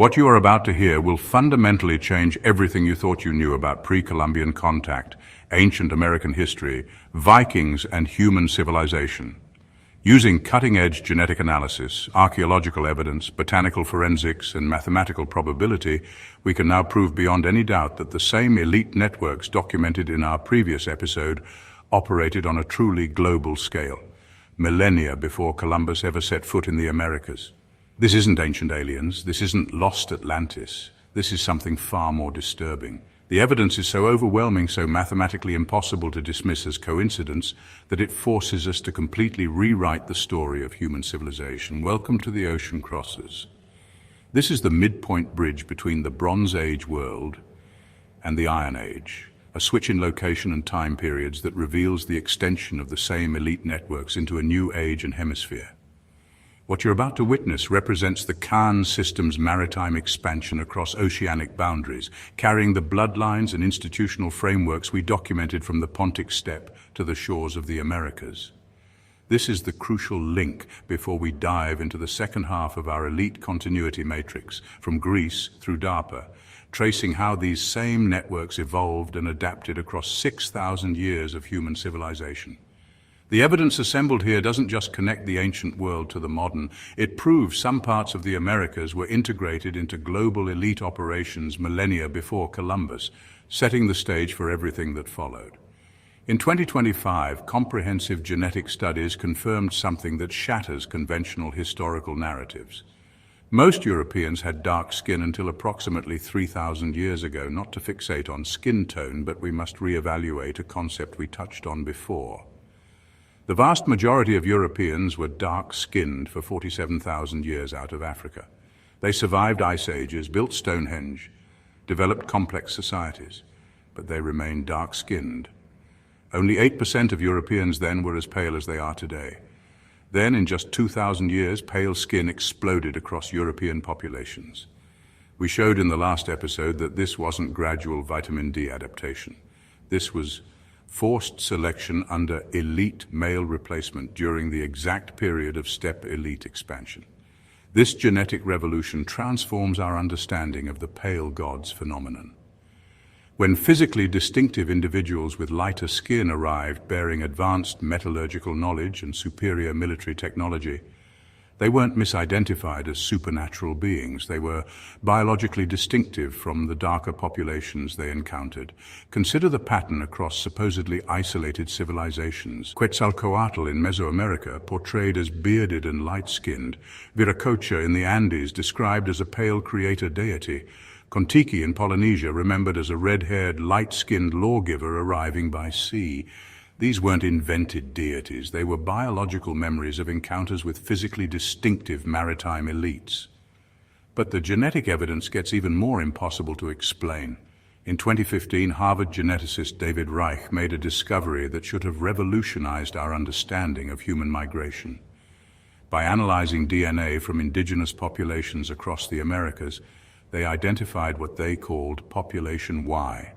What you are about to hear will fundamentally change everything you thought you knew about pre-Columbian contact, ancient American history, Vikings, and human civilization. Using cutting-edge genetic analysis, archaeological evidence, botanical forensics, and mathematical probability, we can now prove beyond any doubt that the same elite networks documented in our previous episode operated on a truly global scale, millennia before Columbus ever set foot in the Americas. This isn't ancient aliens, this isn't lost Atlantis, this is something far more disturbing. The evidence is so overwhelming, so mathematically impossible to dismiss as coincidence, that it forces us to completely rewrite the story of human civilization. Welcome to the Ocean Crossers. This is the midpoint bridge between the Bronze Age world and the Iron Age, a switch in location and time periods that reveals the extension of the same elite networks into a new age and hemisphere. What you're about to witness represents the Khan system's maritime expansion across oceanic boundaries, carrying the bloodlines and institutional frameworks we documented from the Pontic Steppe to the shores of the Americas. This is the crucial link before we dive into the second half of our elite continuity matrix, from Greece through DARPA, tracing how these same networks evolved and adapted across 6,000 years of human civilization. The evidence assembled here doesn't just connect the ancient world to the modern, it proves some parts of the Americas were integrated into global elite operations millennia before Columbus, setting the stage for everything that followed. In 2025, comprehensive genetic studies confirmed something that shatters conventional historical narratives. Most Europeans had dark skin until approximately 3,000 years ago, not to fixate on skin tone, but we must reevaluate a concept we touched on before. The vast majority of Europeans were dark-skinned for 47,000 years out of Africa. They survived ice ages, built Stonehenge, developed complex societies, but they remained dark-skinned. Only 8% of Europeans then were as pale as they are today. Then, in just 2,000 years, pale skin exploded across European populations. We showed in the last episode that this wasn't gradual vitamin D adaptation. This was forced selection under elite male replacement during the exact period of steppe elite expansion. This genetic revolution transforms our understanding of the pale gods phenomenon. When physically distinctive individuals with lighter skin arrived bearing advanced metallurgical knowledge and superior military technology, they weren't misidentified as supernatural beings. They were biologically distinctive from the darker populations they encountered. Consider the pattern across supposedly isolated civilizations. Quetzalcoatl in Mesoamerica, portrayed as bearded and light-skinned. Viracocha in the Andes, described as a pale creator deity. Kontiki in Polynesia, remembered as a red-haired, light-skinned lawgiver arriving by sea. These weren't invented deities, they were biological memories of encounters with physically distinctive maritime elites. But the genetic evidence gets even more impossible to explain. In 2015, Harvard geneticist David Reich made a discovery that should have revolutionized our understanding of human migration. By analyzing DNA from indigenous populations across the Americas, they identified what they called Population Y,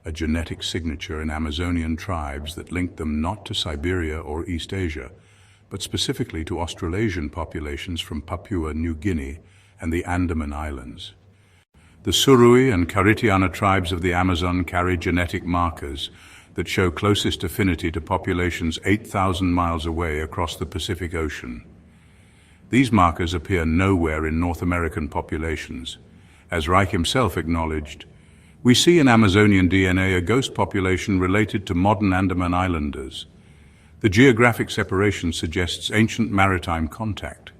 a genetic signature in Amazonian tribes that linked them not to Siberia or East Asia, but specifically to Australasian populations from Papua New Guinea and the Andaman Islands. The Surui and Caritiana tribes of the Amazon carry genetic markers that show closest affinity to populations 8,000 miles away across the Pacific Ocean. These markers appear nowhere in North American populations. As Reich himself acknowledged, we see in Amazonian DNA a ghost population related to modern Andaman Islanders. The geographic separation suggests ancient maritime contact.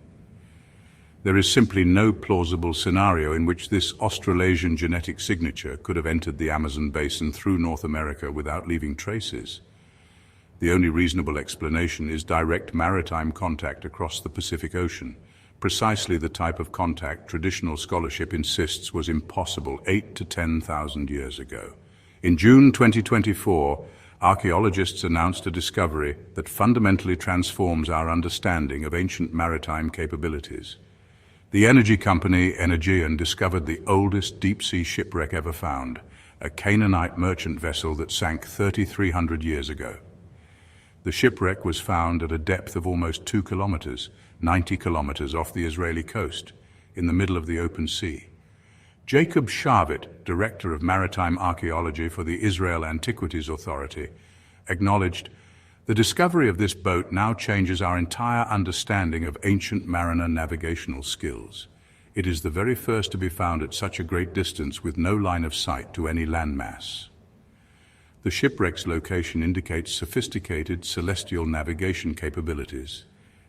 There is simply no plausible scenario in which this Australasian genetic signature could have entered the Amazon basin through North America without leaving traces. The only reasonable explanation is direct maritime contact across the Pacific Ocean, precisely the type of contact traditional scholarship insists was impossible 8,000 to 10,000 years ago. In June 2024, archaeologists announced a discovery that fundamentally transforms our understanding of ancient maritime capabilities. The energy company Energean discovered the oldest deep-sea shipwreck ever found, a Canaanite merchant vessel that sank 3,300 years ago. The shipwreck was found at a depth of almost 2 kilometers, 90 kilometers off the Israeli coast, in the middle of the open sea. Jacob Sharvit, Director of Maritime Archaeology for the Israel Antiquities Authority, acknowledged, "The discovery of this boat now changes our entire understanding of ancient mariner navigational skills. It is the very first to be found at such a great distance with no line of sight to any landmass." The shipwreck's location indicates sophisticated celestial navigation capabilities,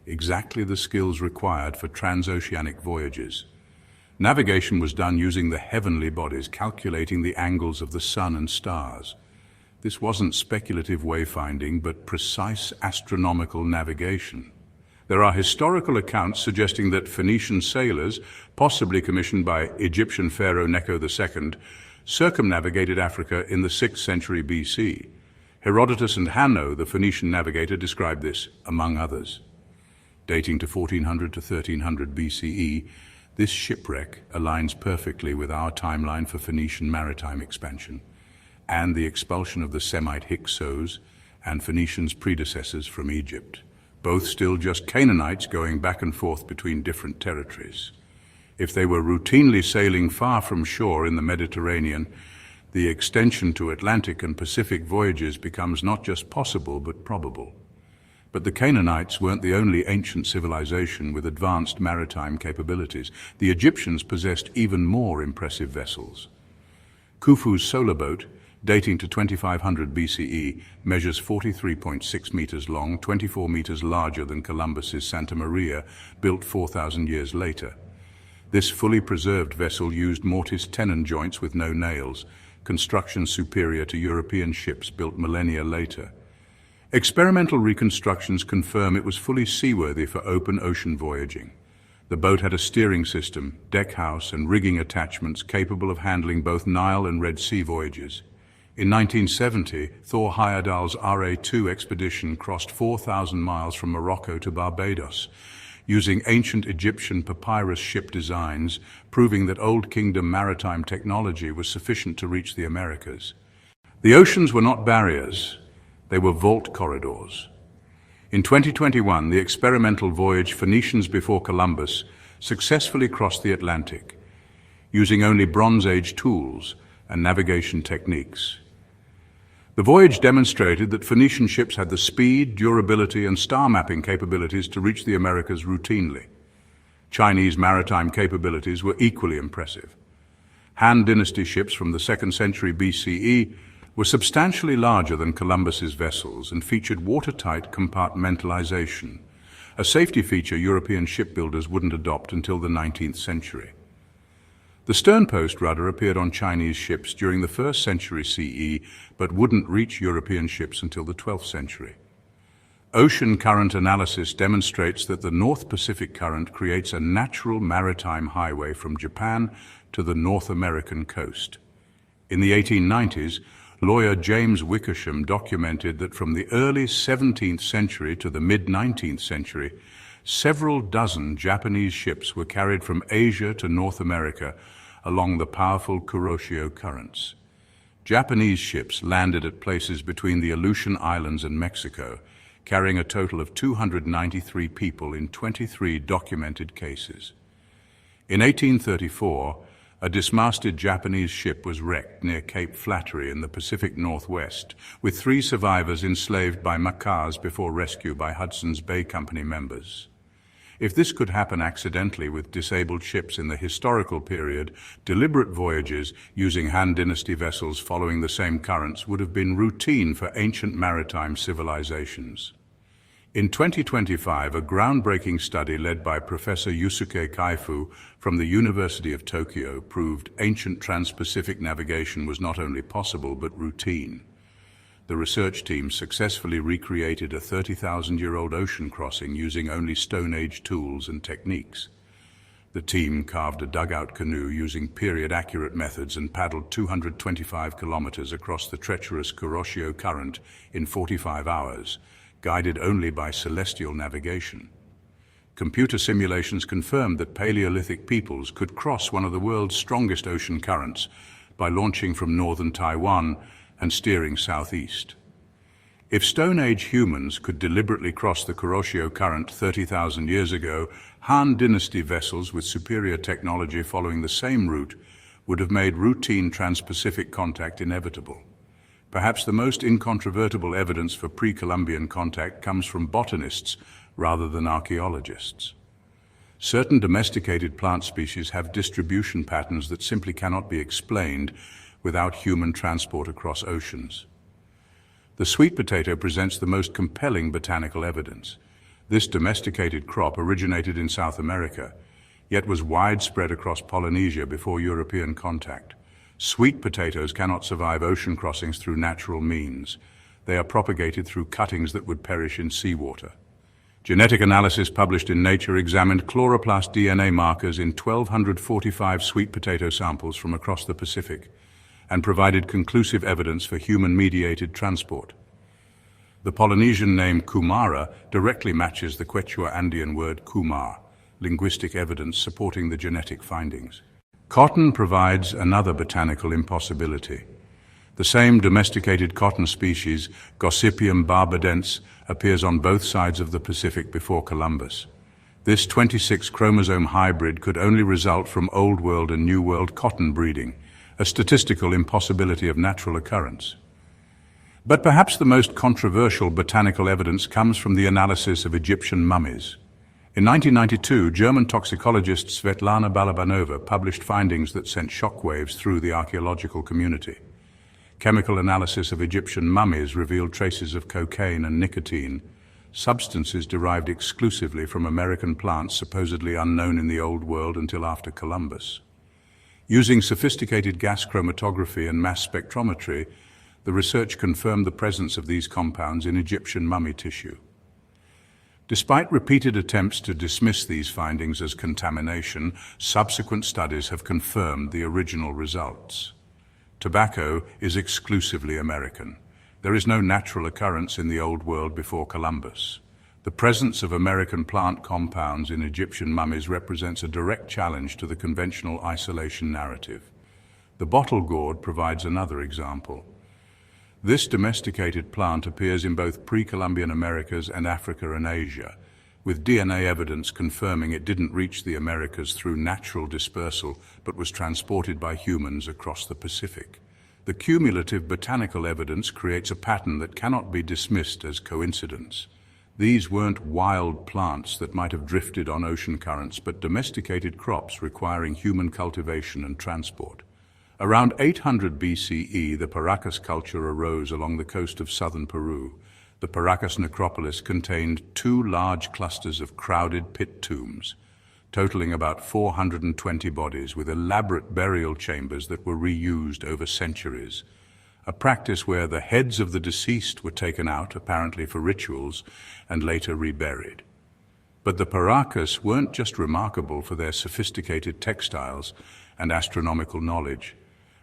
exactly the skills required for transoceanic voyages. Navigation was done using the heavenly bodies, calculating the angles of the sun and stars. This wasn't speculative wayfinding, but precise astronomical navigation. There are historical accounts suggesting that Phoenician sailors, possibly commissioned by Egyptian pharaoh Necho II, circumnavigated Africa in the 6th century BC. Herodotus and Hanno, the Phoenician navigator, described this, among others. Dating to 1400 to 1300 BCE, this shipwreck aligns perfectly with our timeline for Phoenician maritime expansion and the expulsion of the Semite Hyksos and Phoenicians' predecessors from Egypt, both still just Canaanites going back and forth between different territories. If they were routinely sailing far from shore in the Mediterranean, the extension to Atlantic and Pacific voyages becomes not just possible but probable. But the Canaanites weren't the only ancient civilization with advanced maritime capabilities. The Egyptians possessed even more impressive vessels. Khufu's solar boat, dating to 2500 BCE, measures 43.6 meters long, 24 meters larger than Columbus's Santa Maria, built 4,000 years later. This fully preserved vessel used mortise tenon joints with no nails, construction superior to European ships built millennia later. Experimental reconstructions confirm it was fully seaworthy for open ocean voyaging. The boat had a steering system, deck house, and rigging attachments capable of handling both Nile and Red Sea voyages. In 1970, Thor Heyerdahl's RA-2 expedition crossed 4,000 miles from Morocco to Barbados, using ancient Egyptian papyrus ship designs, proving that Old Kingdom maritime technology was sufficient to reach the Americas. The oceans were not barriers, they were vault corridors. In 2021, the experimental voyage Phoenicians before Columbus successfully crossed the Atlantic, using only Bronze Age tools and navigation techniques. The voyage demonstrated that Phoenician ships had the speed, durability, and star mapping capabilities to reach the Americas routinely. Chinese maritime capabilities were equally impressive. Han Dynasty ships from the 2nd century BCE were substantially larger than Columbus's vessels and featured watertight compartmentalization, a safety feature European shipbuilders wouldn't adopt until the 19th century. The sternpost rudder appeared on Chinese ships during the 1st century CE, but wouldn't reach European ships until the 12th century. Ocean current analysis demonstrates that the North Pacific Current creates a natural maritime highway from Japan to the North American coast. In the 1890s, lawyer James Wickersham documented that from the early 17th century to the mid-19th century, several dozen Japanese ships were carried from Asia to North America along the powerful Kuroshio currents. Japanese ships landed at places between the Aleutian Islands and Mexico, carrying a total of 293 people in 23 documented cases. In 1834, a dismasted Japanese ship was wrecked near Cape Flattery in the Pacific Northwest, with 3 survivors enslaved by Macquars before rescue by Hudson's Bay Company members. If this could happen accidentally with disabled ships in the historical period, deliberate voyages using Han Dynasty vessels following the same currents would have been routine for ancient maritime civilizations. In 2025, a groundbreaking study led by Professor Yusuke Kaifu from the University of Tokyo proved ancient trans-Pacific navigation was not only possible but routine. The research team successfully recreated a 30,000-year-old ocean crossing using only Stone Age tools and techniques. The team carved a dugout canoe using period-accurate methods and paddled 225 kilometers across the treacherous Kuroshio Current in 45 hours, guided only by celestial navigation. Computer simulations confirmed that Paleolithic peoples could cross one of the world's strongest ocean currents by launching from northern Taiwan and steering southeast. If Stone Age humans could deliberately cross the Kuroshio Current 30,000 years ago, Han Dynasty vessels with superior technology following the same route would have made routine trans-Pacific contact inevitable. Perhaps the most incontrovertible evidence for pre-Columbian contact comes from botanists rather than archaeologists. Certain domesticated plant species have distribution patterns that simply cannot be explained without human transport across oceans. The sweet potato presents the most compelling botanical evidence. This domesticated crop originated in South America, yet was widespread across Polynesia before European contact. Sweet potatoes cannot survive ocean crossings through natural means. They are propagated through cuttings that would perish in seawater. Genetic analysis published in Nature examined chloroplast DNA markers in 1,245 sweet potato samples from across the Pacific and provided conclusive evidence for human-mediated transport. The Polynesian name Kumara directly matches the Quechua Andean word kumar, linguistic evidence supporting the genetic findings. Cotton provides another botanical impossibility. The same domesticated cotton species, Gossypium barbadense, appears on both sides of the Pacific before Columbus. This 26-chromosome hybrid could only result from Old World and New World cotton breeding, a statistical impossibility of natural occurrence. But perhaps the most controversial botanical evidence comes from the analysis of Egyptian mummies. In 1992, German toxicologist Svetlana Balabanova published findings that sent shockwaves through the archaeological community. Chemical analysis of Egyptian mummies revealed traces of cocaine and nicotine, substances derived exclusively from American plants supposedly unknown in the Old World until after Columbus. Using sophisticated gas chromatography and mass spectrometry, the research confirmed the presence of these compounds in Egyptian mummy tissue. Despite repeated attempts to dismiss these findings as contamination, subsequent studies have confirmed the original results. Tobacco is exclusively American. There is no natural occurrence in the Old World before Columbus. The presence of American plant compounds in Egyptian mummies represents a direct challenge to the conventional isolation narrative. The bottle gourd provides another example. This domesticated plant appears in both pre-Columbian Americas and Africa and Asia, with DNA evidence confirming it didn't reach the Americas through natural dispersal but was transported by humans across the Pacific. The cumulative botanical evidence creates a pattern that cannot be dismissed as coincidence. These weren't wild plants that might have drifted on ocean currents, but domesticated crops requiring human cultivation and transport. Around 800 BCE, the Paracas culture arose along the coast of southern Peru. The Paracas necropolis contained two large clusters of crowded pit tombs, totaling about 420 bodies, with elaborate burial chambers that were reused over centuries. A practice where the heads of the deceased were taken out, apparently for rituals, and later reburied. But the Paracas weren't just remarkable for their sophisticated textiles and astronomical knowledge.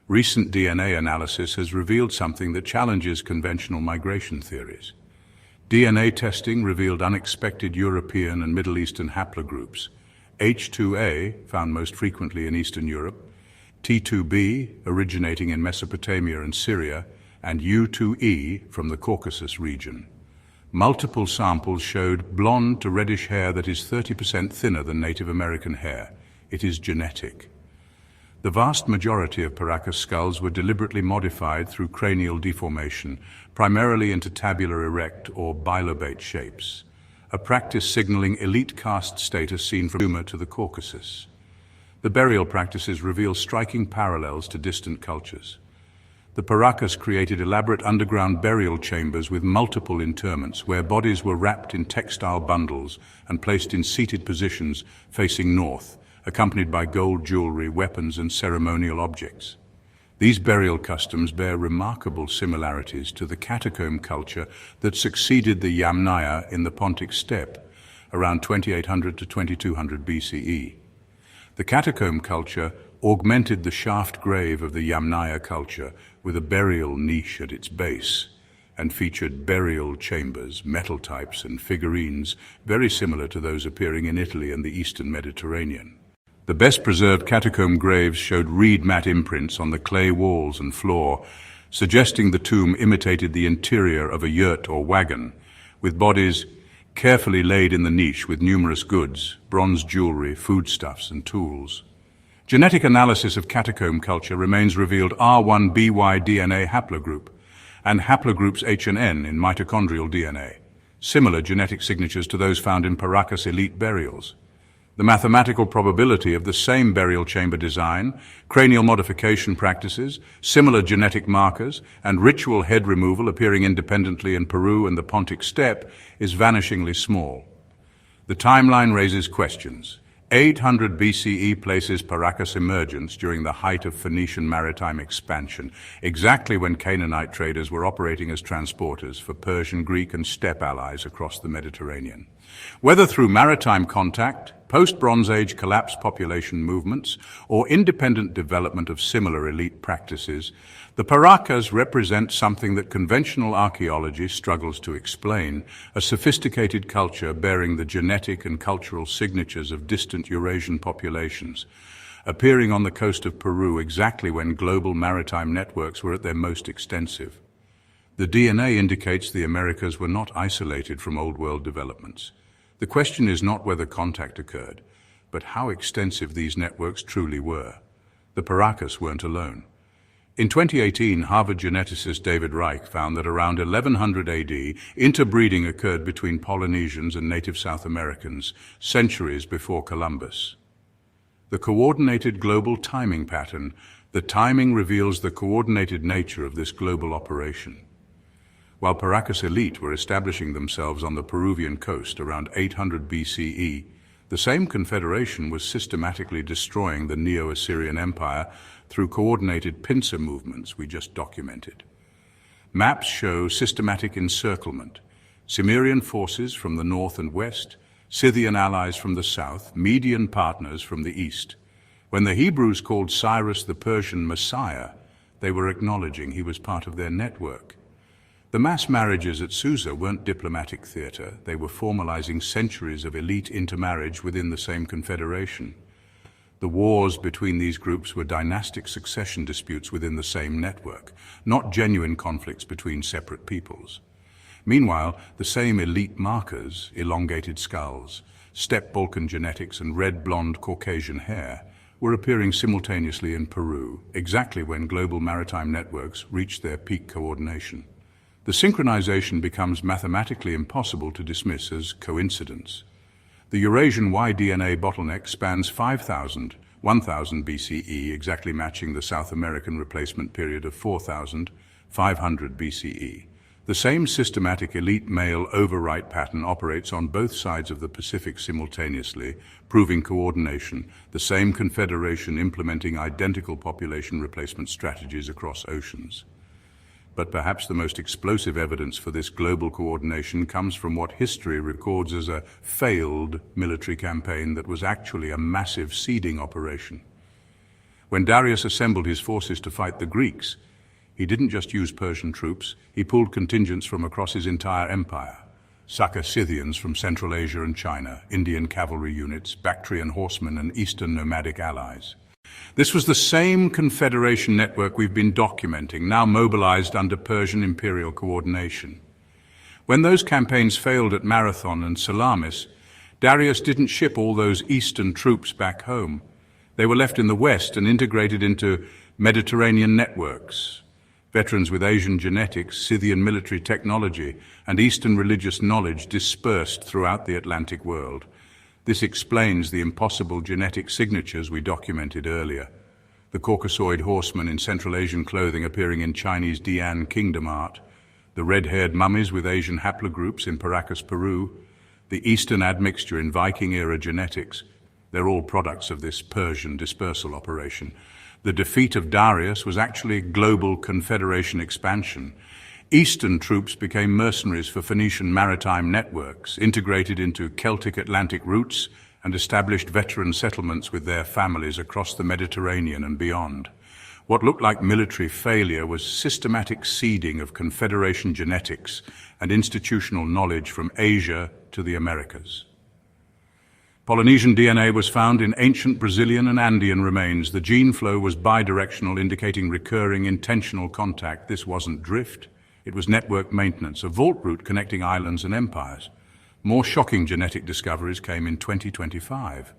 Recent DNA analysis has revealed something that challenges conventional migration theories. DNA testing revealed unexpected European and Middle Eastern haplogroups. H2A, found most frequently in Eastern Europe, T2B, originating in Mesopotamia and Syria, and U2E from the Caucasus region. Multiple samples showed blonde to reddish hair that is 30% thinner than Native American hair. It is genetic. The vast majority of Paracas skulls were deliberately modified through cranial deformation, primarily into tabular erect or bilobate shapes, a practice signaling elite caste status seen from Sumer to the Caucasus. The burial practices reveal striking parallels to distant cultures. The Paracas created elaborate underground burial chambers with multiple interments, where bodies were wrapped in textile bundles and placed in seated positions facing north, accompanied by gold jewelry, weapons, and ceremonial objects. These burial customs bear remarkable similarities to the catacomb culture that succeeded the Yamnaya in the Pontic Steppe around 2800 to 2200 BCE. The catacomb culture augmented the shaft grave of the Yamnaya culture with a burial niche at its base, and featured burial chambers, metal types, and figurines very similar to those appearing in Italy and the Eastern Mediterranean. The best-preserved catacomb graves showed reed mat imprints on the clay walls and floor, suggesting the tomb imitated the interior of a yurt or wagon, with bodies carefully laid in the niche with numerous goods, bronze jewelry, foodstuffs, and tools. Genetic analysis of catacomb culture remains revealed R1by DNA haplogroup and haplogroups H and N in mitochondrial DNA, similar genetic signatures to those found in Paracas elite burials. The mathematical probability of the same burial chamber design, cranial modification practices, similar genetic markers, and ritual head removal appearing independently in Peru and the Pontic Steppe is vanishingly small. The timeline raises questions. 800 BCE places Paracas emergence during the height of Phoenician maritime expansion, exactly when Canaanite traders were operating as transporters for Persian, Greek, and steppe allies across the Mediterranean. Whether through maritime contact, post-Bronze Age collapse population movements, or independent development of similar elite practices, the Paracas represent something that conventional archaeology struggles to explain, a sophisticated culture bearing the genetic and cultural signatures of distant Eurasian populations, appearing on the coast of Peru exactly when global maritime networks were at their most extensive. The DNA indicates the Americas were not isolated from Old World developments. The question is not whether contact occurred, but how extensive these networks truly were. The Paracas weren't alone. In 2018, Harvard geneticist David Reich found that around 1100 AD, interbreeding occurred between Polynesians and native South Americans, centuries before Columbus. The coordinated global timing pattern, the timing reveals the coordinated nature of this global operation. While Paracas elite were establishing themselves on the Peruvian coast around 800 BCE, the same confederation was systematically destroying the Neo-Assyrian Empire through coordinated pincer movements we just documented. Maps show systematic encirclement, Cimmerian forces from the north and west, Scythian allies from the south, Median partners from the east. When the Hebrews called Cyrus the Persian Messiah, they were acknowledging he was part of their network. The mass marriages at Susa weren't diplomatic theater, they were formalizing centuries of elite intermarriage within the same confederation. The wars between these groups were dynastic succession disputes within the same network, not genuine conflicts between separate peoples. Meanwhile, the same elite markers, elongated skulls, steppe Balkan genetics and red-blonde Caucasian hair, were appearing simultaneously in Peru, exactly when global maritime networks reached their peak coordination. The synchronization becomes mathematically impossible to dismiss as coincidence. The Eurasian Y-DNA bottleneck spans 1000 BCE, exactly matching the South American replacement period of 4500 BCE. The same systematic elite male overwrite pattern operates on both sides of the Pacific simultaneously, proving coordination, the same confederation implementing identical population replacement strategies across oceans. But perhaps the most explosive evidence for this global coordination comes from what history records as a failed military campaign that was actually a massive seeding operation. When Darius assembled his forces to fight the Greeks, he didn't just use Persian troops, he pulled contingents from across his entire empire. Scythians from Central Asia and China, Indian cavalry units, Bactrian horsemen, and Eastern nomadic allies. This was the same confederation network we've been documenting, now mobilized under Persian imperial coordination. When those campaigns failed at Marathon and Salamis, Darius didn't ship all those eastern troops back home. They were left in the west and integrated into Mediterranean networks. Veterans with Asian genetics, Scythian military technology, and Eastern religious knowledge dispersed throughout the Atlantic world. This explains the impossible genetic signatures we documented earlier. The Caucasoid horsemen in Central Asian clothing appearing in Chinese Dian kingdom art, the red-haired mummies with Asian haplogroups in Paracas, Peru, the Eastern admixture in Viking-era genetics. They're all products of this Persian dispersal operation. The defeat of Darius was actually global confederation expansion. Eastern troops became mercenaries for Phoenician maritime networks, integrated into Celtic Atlantic routes, and established veteran settlements with their families across the Mediterranean and beyond. What looked like military failure was systematic seeding of confederation genetics and institutional knowledge from Asia to the Americas. Polynesian DNA was found in ancient Brazilian and Andean remains. The gene flow was bidirectional, indicating recurring intentional contact. This wasn't drift. It was network maintenance, a vault route connecting islands and empires. More shocking genetic discoveries came in 2025.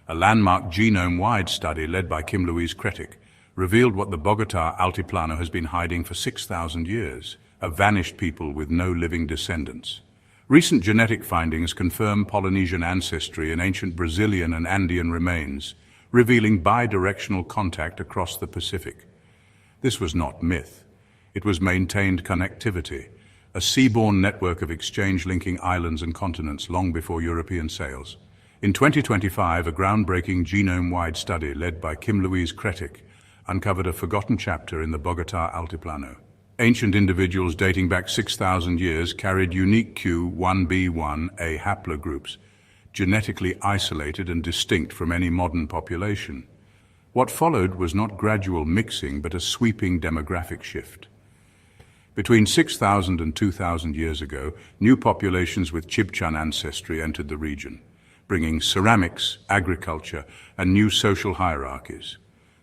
A landmark genome-wide study led by Kim Louise Kretik revealed what the Bogotá Altiplano has been hiding for 6,000 years, a vanished people with no living descendants. Recent genetic findings confirm Polynesian ancestry in ancient Brazilian and Andean remains, revealing bidirectional contact across the Pacific. This was not myth. It was maintained connectivity, a seaborne network of exchange linking islands and continents long before European sails. In 2025, a groundbreaking genome-wide study led by Kim Louise Kretik uncovered a forgotten chapter in the Bogotá Altiplano. Ancient individuals dating back 6,000 years carried unique Q1b1a haplogroups, genetically isolated and distinct from any modern population. What followed was not gradual mixing, but a sweeping demographic shift. Between 6,000 and 2,000 years ago, new populations with Chibchan ancestry entered the region, bringing ceramics, agriculture, and new social hierarchies.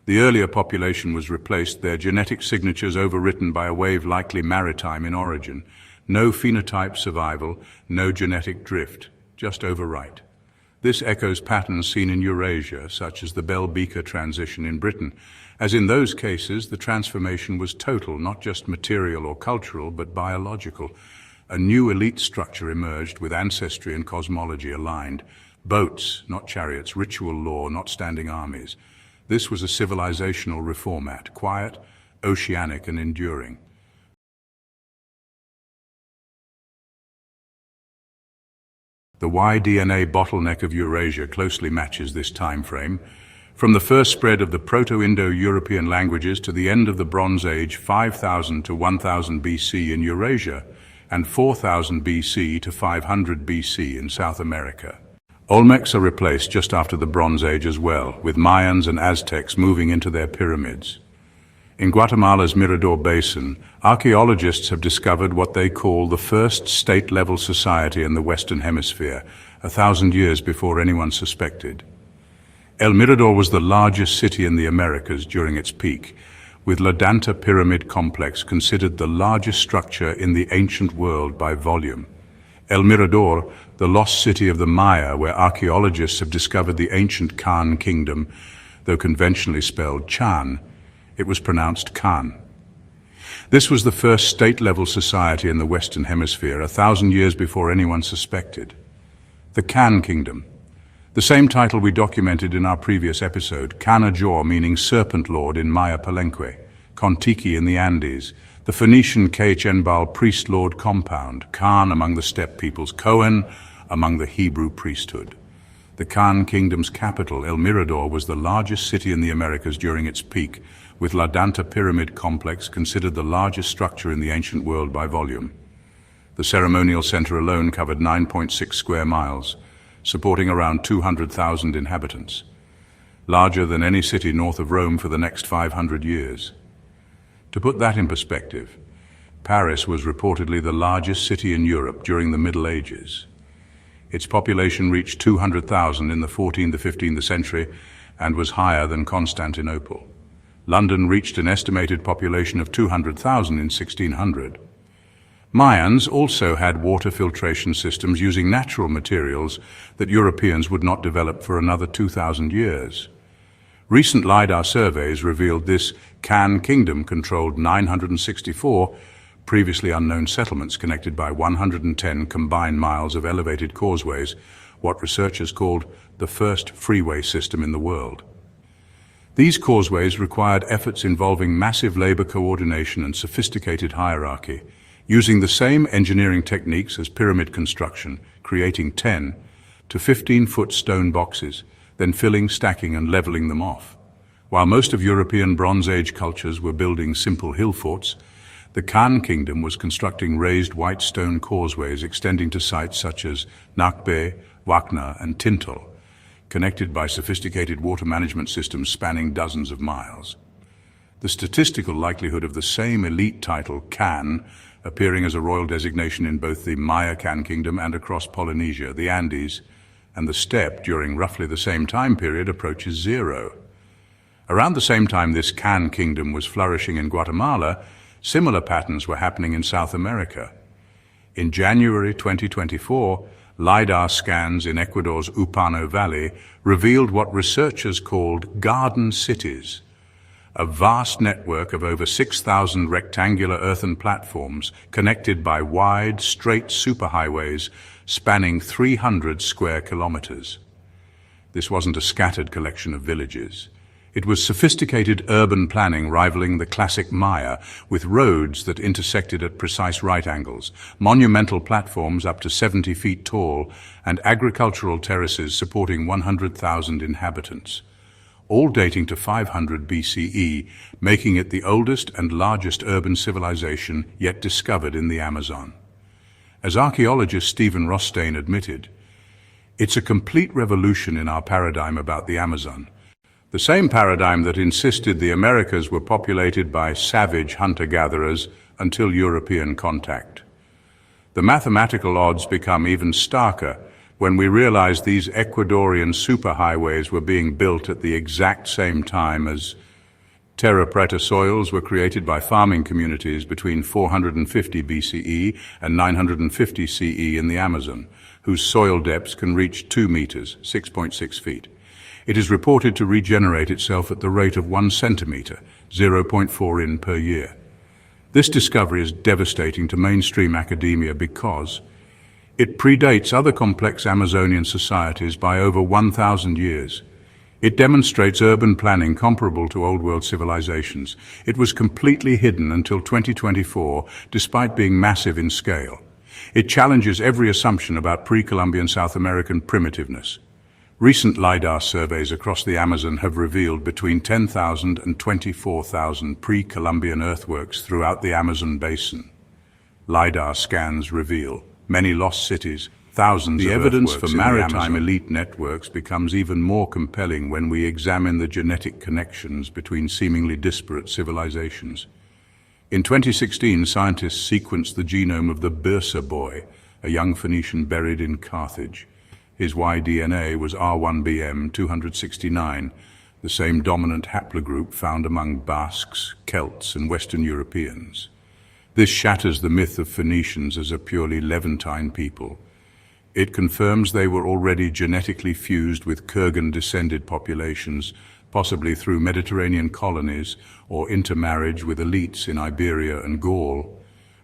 The earlier population was replaced, their genetic signatures overwritten by a wave likely maritime in origin. No phenotype survival, no genetic drift, just overwrite. This echoes patterns seen in Eurasia, such as the Bell-Beaker transition in Britain, as in those cases the transformation was total, not just material or cultural, but biological. A new elite structure emerged with ancestry and cosmology aligned. Boats, not chariots, ritual law, not standing armies. This was a civilizational reformat, quiet, oceanic, and enduring. The Y-DNA bottleneck of Eurasia closely matches this time frame. From the first spread of the Proto-Indo-European languages to the end of the Bronze Age, 5000 to 1000 BC in Eurasia, and 4000 BC to 500 BC in South America. Olmecs are replaced just after the Bronze Age as well, with Mayans and Aztecs moving into their pyramids. In Guatemala's Mirador Basin, archaeologists have discovered what they call the first state-level society in the Western Hemisphere, 1,000 years before anyone suspected. El Mirador was the largest city in the Americas during its peak, with La Danta Pyramid Complex considered the largest structure in the ancient world by volume. El Mirador, the lost city of the Maya, where archaeologists have discovered the ancient Khan kingdom, though conventionally spelled Chan, it was pronounced Khan. This was the first state-level society in the Western Hemisphere, 1,000 years before anyone suspected. The Khan kingdom, the same title we documented in our previous episode, Canajor meaning serpent lord in Maya Palenque, Kontiki in the Andes, the Phoenician Khnbal priest-lord compound, Khan among the steppe peoples, Cohen among the Hebrew priesthood. The Khan kingdom's capital, El Mirador, was the largest city in the Americas during its peak, with La Danta Pyramid Complex considered the largest structure in the ancient world by volume. The ceremonial center alone covered 9.6 square miles, supporting around 200,000 inhabitants, larger than any city north of Rome for the next 500 years. To put that in perspective, Paris was reportedly the largest city in Europe during the Middle Ages. Its population reached 200,000 in the 14th to 15th century and was higher than Constantinople. London reached an estimated population of 200,000 in 1600. Mayans also had water filtration systems using natural materials that Europeans would not develop for another 2,000 years. Recent LiDAR surveys revealed this Khan kingdom controlled 964 previously unknown settlements connected by 110 combined miles of elevated causeways, what researchers called the first freeway system in the world. These causeways required efforts involving massive labor coordination and sophisticated hierarchy, using the same engineering techniques as pyramid construction, creating 10 to 15-foot stone boxes, then filling, stacking, and leveling them off. While most of European Bronze Age cultures were building simple hill forts, the Khan kingdom was constructing raised white stone causeways extending to sites such as Nakbe, Wakna, and Tintal, connected by sophisticated water management systems spanning dozens of miles. The statistical likelihood of the same elite title, Khan, appearing as a royal designation in both the Maya Khan kingdom and across Polynesia, the Andes, and the steppe during roughly the same time period approaches zero. Around the same time this Khan kingdom was flourishing in Guatemala, similar patterns were happening in South America. In January 2024, LiDAR scans in Ecuador's Upano Valley revealed what researchers called garden cities, a vast network of over 6,000 rectangular earthen platforms connected by wide, straight superhighways spanning 300 square kilometers. This wasn't a scattered collection of villages. It was sophisticated urban planning rivaling the classic Maya, with roads that intersected at precise right angles, monumental platforms up to 70 feet tall, and agricultural terraces supporting 100,000 inhabitants, all dating to 500 BCE, making it the oldest and largest urban civilization yet discovered in the Amazon. As archaeologist Stephen Rostein admitted, "It's a complete revolution in our paradigm about the Amazon. The same paradigm that insisted the Americas were populated by savage hunter-gatherers until European contact. The mathematical odds become even starker when we realize these Ecuadorian superhighways were being built at the exact same time as terra preta soils were created by farming communities between 450 BCE and 950 CE in the Amazon, whose soil depths can reach 2 meters, 6.6 feet. It is reported to regenerate itself at the rate of 1 centimeter, 0.4 in per year. This discovery is devastating to mainstream academia because it predates other complex Amazonian societies by over 1,000 years. It demonstrates urban planning comparable to Old World civilizations. It was completely hidden until 2024, despite being massive in scale. It challenges every assumption about pre-Columbian South American primitiveness. Recent LiDAR surveys across the Amazon have revealed between 10,000 and 24,000 pre-Columbian earthworks throughout the Amazon basin. LiDAR scans reveal many lost cities, thousands of earthworks. The evidence for maritime elite networks becomes even more compelling when we examine the genetic connections between seemingly disparate civilizations. In 2016, scientists sequenced the genome of the Byrsa boy, a young Phoenician buried in Carthage. His Y-DNA was R1bm 269, the same dominant haplogroup found among Basques, Celts, and Western Europeans. This shatters the myth of Phoenicians as a purely Levantine people. It confirms they were already genetically fused with Kurgan-descended populations, possibly through Mediterranean colonies or intermarriage with elites in Iberia and Gaul.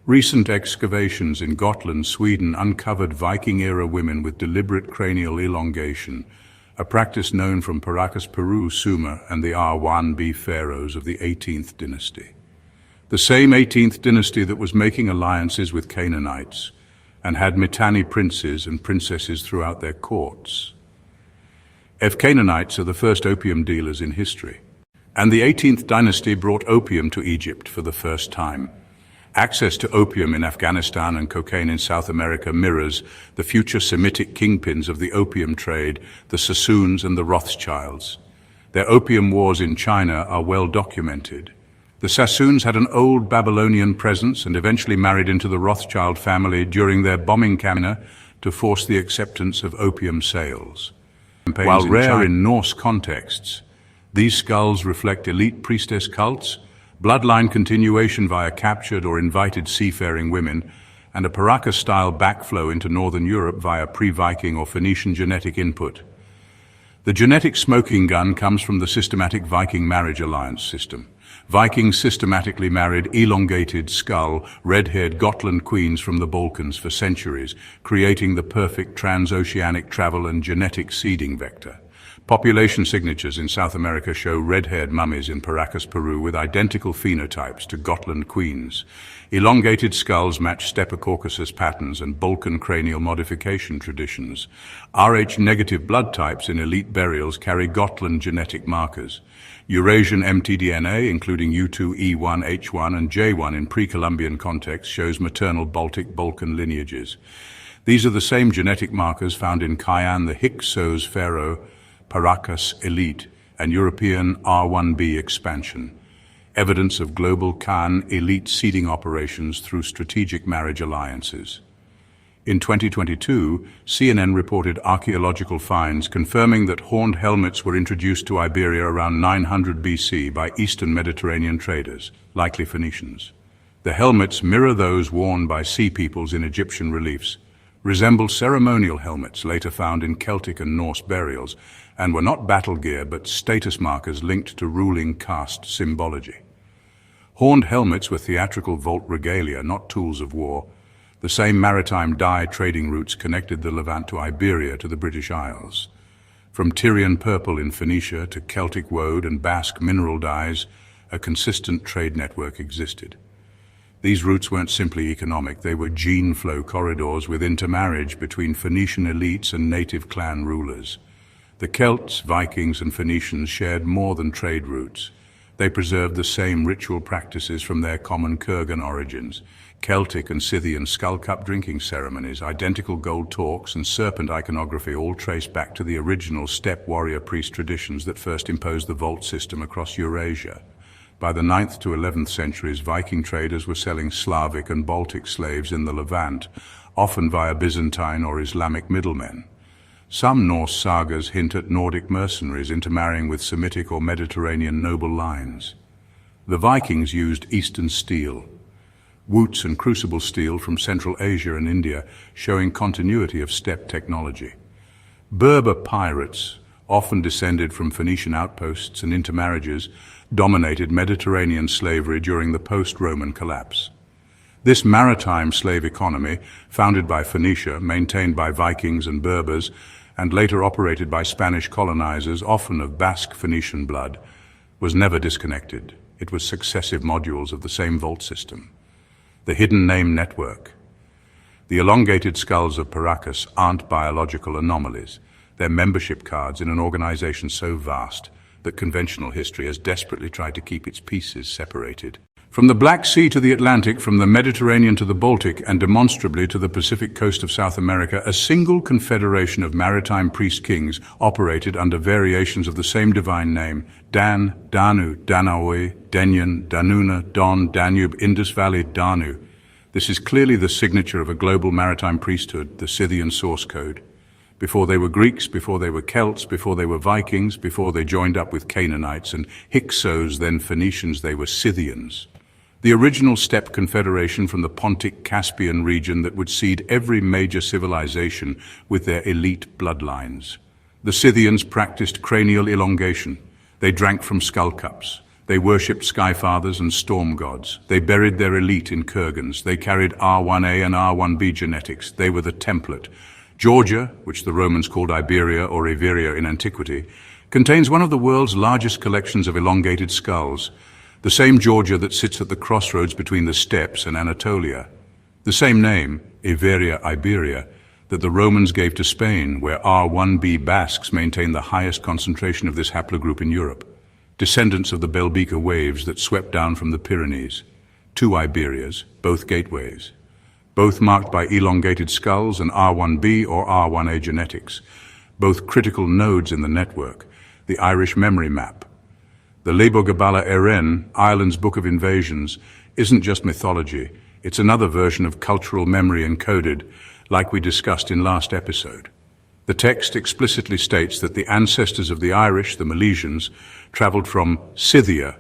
Recent excavations in Gotland, Sweden, uncovered Viking-era women with deliberate cranial elongation, a practice known from Paracas, Peru, Sumer, and the R1b pharaohs of the 18th dynasty. The same 18th dynasty that was making alliances with Canaanites and had Mitanni princes and princesses throughout their courts. Canaanites are the first opium dealers in history, and the 18th dynasty brought opium to Egypt for the first time. Access to opium in Afghanistan and cocaine in South America mirrors the future Semitic kingpins of the opium trade, the Sassoons and the Rothschilds. Their opium wars in China are well documented. The Sassoons had an old Babylonian presence and eventually married into the Rothschild family during their bombing campaign to force the acceptance of opium sales. While rare in Norse contexts, these skulls reflect elite priestess cults, bloodline continuation via captured or invited seafaring women, and a Paracas-style backflow into northern Europe via pre-Viking or Phoenician genetic input. The genetic smoking gun comes from the systematic Viking marriage alliance system. Vikings systematically married elongated skull, red-haired Gotland queens from the Balkans for centuries, creating the perfect transoceanic travel and genetic seeding vector. Population signatures in South America show red-haired mummies in Paracas, Peru with identical phenotypes to Gotland queens. Elongated skulls match Steppe Caucasus patterns and Balkan cranial modification traditions. Rh-negative blood types in elite burials carry Gotland genetic markers. Eurasian mtDNA, including U2, E1, H1, and J1 in pre-Columbian context, shows maternal Baltic-Balkan lineages. These are the same genetic markers found in Cayenne, the Hyksos pharaoh, Paracas elite, and European R1b expansion, evidence of global Khan elite seeding operations through strategic marriage alliances. In 2022, CNN reported archaeological finds confirming that horned helmets were introduced to Iberia around 900 BC by Eastern Mediterranean traders, likely Phoenicians. The helmets mirror those worn by sea peoples in Egyptian reliefs, resemble ceremonial helmets later found in Celtic and Norse burials, and were not battle gear but status markers linked to ruling caste symbology. Horned helmets were theatrical vault regalia, not tools of war. The same maritime dye trading routes connected the Levant to Iberia to the British Isles. From Tyrian purple in Phoenicia to Celtic woad and Basque mineral dyes, a consistent trade network existed. These routes weren't simply economic, they were gene flow corridors with intermarriage between Phoenician elites and native clan rulers. The Celts, Vikings, and Phoenicians shared more than trade routes. They preserved the same ritual practices from their common Kurgan origins. Celtic and Scythian skull-cup drinking ceremonies, identical gold talks, and serpent iconography all trace back to the original steppe warrior priest traditions that first imposed the vault system across Eurasia. By the 9th to 11th centuries, Viking traders were selling Slavic and Baltic slaves in the Levant, often via Byzantine or Islamic middlemen. Some Norse sagas hint at Nordic mercenaries intermarrying with Semitic or Mediterranean noble lines. The Vikings used Eastern steel, woots and crucible steel from Central Asia and India, showing continuity of steppe technology. Berber pirates, often descended from Phoenician outposts and intermarriages, dominated Mediterranean slavery during the post-Roman collapse. This maritime slave economy, founded by Phoenicia, maintained by Vikings and Berbers, and later operated by Spanish colonizers, often of Basque Phoenician blood, was never disconnected. It was successive modules of the same vault system. The hidden name network. The elongated skulls of Paracas aren't biological anomalies. They're membership cards in an organization so vast that conventional history has desperately tried to keep its pieces separated. From the Black Sea to the Atlantic, from the Mediterranean to the Baltic, and demonstrably to the Pacific coast of South America, a single confederation of maritime priest kings operated under variations of the same divine name: Dan, Danu, Danaoi, Denyen, Danuna, Don, Danube, Indus Valley, Danu. This is clearly the signature of a global maritime priesthood, the Scythian source code. Before they were Greeks, before they were Celts, before they were Vikings, before they joined up with Canaanites and Hyksos, then Phoenicians, they were Scythians. The original steppe confederation from the Pontic-Caspian region that would seed every major civilization with their elite bloodlines. The Scythians practiced cranial elongation. They drank from skull cups. They worshipped skyfathers and storm gods. They buried their elite in kurgans. They carried R1A and R1B genetics. They were the template. Georgia, which the Romans called Iberia or Iberia in antiquity, contains one of the world's largest collections of elongated skulls, the same Georgia that sits at the crossroads between the steppes and Anatolia. The same name, Iberia, Iberia, that the Romans gave to Spain, where R1B Basques maintain the highest concentration of this haplogroup in Europe, descendants of the Belgica waves that swept down from the Pyrenees. Two Iberias, both gateways, both marked by elongated skulls and R1B or R1A genetics, both critical nodes in the network, the Irish memory map. The Lebogabala Eren, Ireland's Book of Invasions, isn't just mythology, it's another version of cultural memory encoded, like we discussed in last episode. The text explicitly states that the ancestors of the Irish, the Milesians, traveled from Scythia,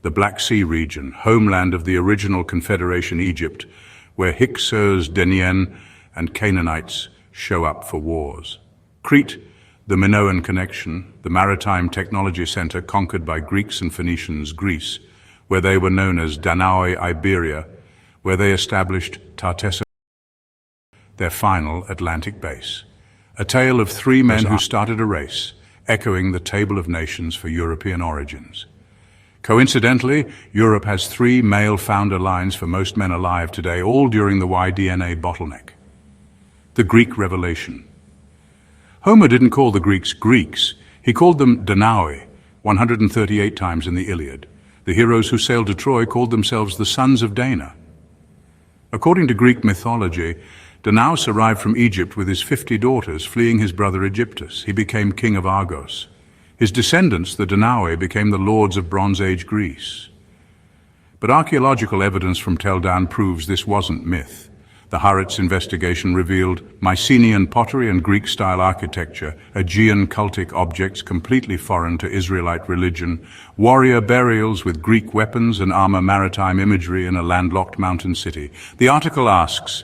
the Black Sea region, homeland of the original Confederation Egypt, where Hyksos, Denyen, and Canaanites show up for wars. Crete, the Minoan connection, the maritime technology center conquered by Greeks and Phoenicians, Greece, where they were known as Danaoi Iberia, where they established Tartessa, their final Atlantic base. A tale of three men who started a race, echoing the Table of Nations for European origins. Coincidentally, Europe has three male founder lines for most men alive today, all during the Y-DNA bottleneck. The Greek Revelation. Homer didn't call the Greeks Greeks, he called them Danaoi, 138 times in the Iliad. The heroes who sailed to Troy called themselves the sons of Dana. According to Greek mythology, Danaus arrived from Egypt with his 50 daughters, fleeing his brother Egyptus. He became king of Argos. His descendants, the Danaoi, became the lords of Bronze Age Greece. But archaeological evidence from Tel Dan proves this wasn't myth. The Haaretz investigation revealed Mycenaean pottery and Greek-style architecture, Aegean cultic objects completely foreign to Israelite religion, warrior burials with Greek weapons and armor, maritime imagery in a landlocked mountain city. The article asks,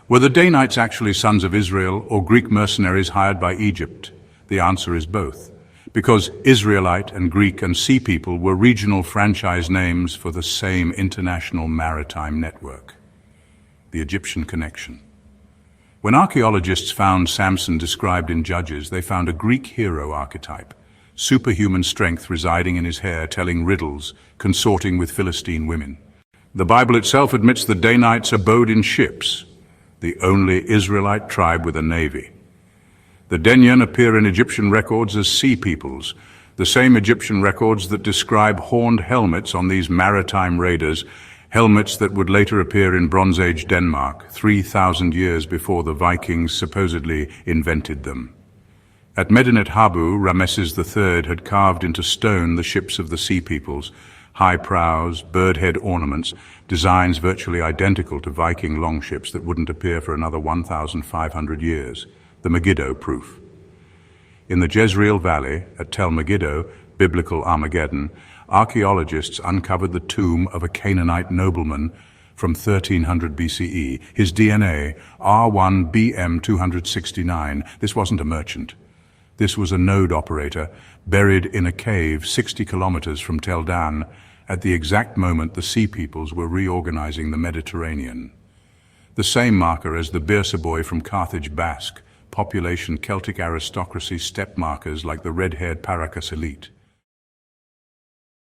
Were the Danites actually sons of Israel or Greek mercenaries hired by Egypt? The answer is both, because Israelite and Greek and Sea People were regional franchise names for the same international maritime network. The Egyptian connection. When archaeologists found Samson described in Judges, they found a Greek hero archetype, superhuman strength residing in his hair, telling riddles, consorting with Philistine women. The Bible itself admits the Danites abode in ships, the only Israelite tribe with a navy. The Denyen appear in Egyptian records as sea peoples, the same Egyptian records that describe horned helmets on these maritime raiders, helmets that would later appear in Bronze Age Denmark, 3,000 years before the Vikings supposedly invented them. At Medinet Habu, Rameses III had carved into stone the ships of the sea peoples, high prows, bird head ornaments, designs virtually identical to Viking longships that wouldn't appear for another 1,500 years, the Megiddo proof. In the Jezreel Valley, at Tel Megiddo, biblical Armageddon, archaeologists uncovered the tomb of a Canaanite nobleman from 1300 BCE, his DNA, R1BM269. This wasn't a merchant. This was a node operator buried in a cave 60 kilometers from Tel Dan at the exact moment the Sea Peoples were reorganizing the Mediterranean. The same marker as the Beersheboy from Carthage Basque, population Celtic aristocracy step markers like the red-haired Paracas elite.